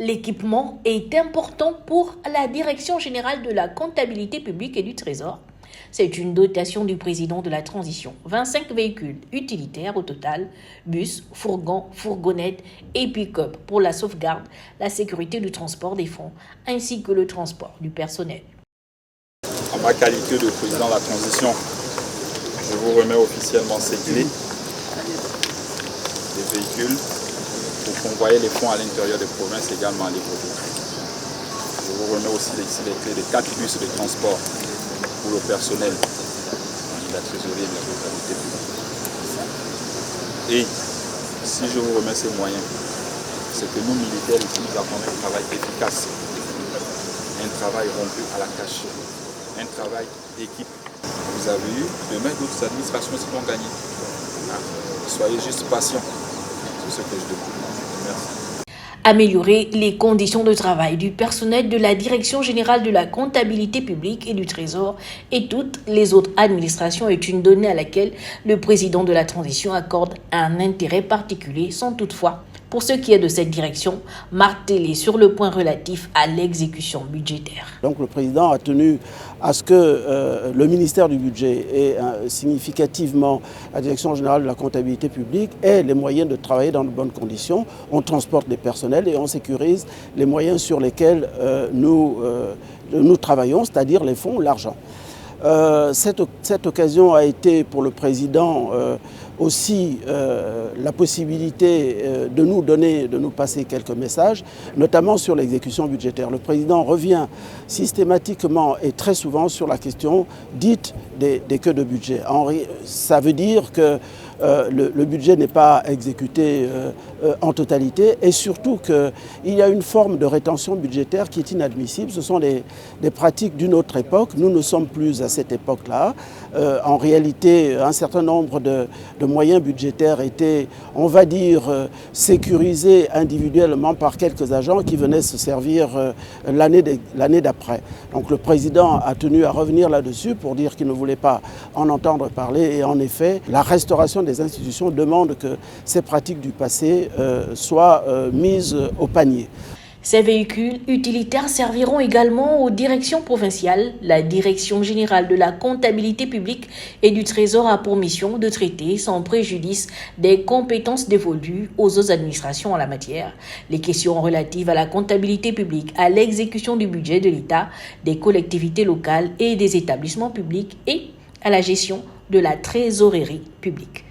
L'équipement est important pour la Direction générale de la comptabilité publique et du Trésor. C'est une dotation du président de la transition. 25 véhicules utilitaires au total, bus, fourgons, fourgonnettes et pick-up pour la sauvegarde, la sécurité du transport des fonds ainsi que le transport du personnel. En ma qualité de président de la transition, je vous remets officiellement ces clés des véhicules pour convoyer les fonds à l'intérieur des provinces, également à Libreville. Je vous remets aussi les clés des 4 bus de transport pour le personnel de la trésorerie et de la comptabilité publique. Et si je vous remets ces moyens, c'est que nous militaires ici, nous avons un travail efficace, un travail rompu à la tâche, un travail d'équipe. Vous avez eu, demain d'autres administrations aussi vont gagner. Soyez juste patients, c'est ce que je demande. Merci. Améliorer les conditions de travail du personnel de la Direction générale de la comptabilité publique et du Trésor et toutes les autres administrations est une donnée à laquelle le président de la transition accorde un intérêt particulier sans toutefois, pour ce qui est de cette direction, marteler sur le point relatif à l'exécution budgétaire. Donc le président a tenu à ce que le ministère du budget et significativement la Direction générale de la comptabilité publique ait les moyens de travailler dans de bonnes conditions. On transporte des personnels et on sécurise les moyens sur lesquels nous travaillons, c'est-à-dire les fonds, l'argent. Cette occasion a été pour le président aussi la possibilité de nous passer quelques messages, notamment sur l'exécution budgétaire. Le président revient systématiquement et très souvent sur la question dite des queues de budget. Ça veut dire que le budget n'est pas exécuté en totalité et surtout qu'il y a une forme de rétention budgétaire qui est inadmissible. Ce sont des pratiques d'une autre époque. Nous ne sommes plus à cette époque-là. En réalité, un certain nombre de moyens budgétaires étaient, on va dire, sécurisés individuellement par quelques agents qui venaient se servir l'année d'après. Donc le président a tenu à revenir là-dessus pour dire qu'il ne voulait pas en entendre parler et en effet, la restauration des institutions demande que ces pratiques du passé soient mises au panier. Ces véhicules utilitaires serviront également aux directions provinciales. La Direction générale de la comptabilité publique et du Trésor a pour mission de traiter sans préjudice des compétences dévolues aux autres administrations en la matière. Les questions relatives à la comptabilité publique, à l'exécution du budget de l'État, des collectivités locales et des établissements publics et à la gestion de la trésorerie publique.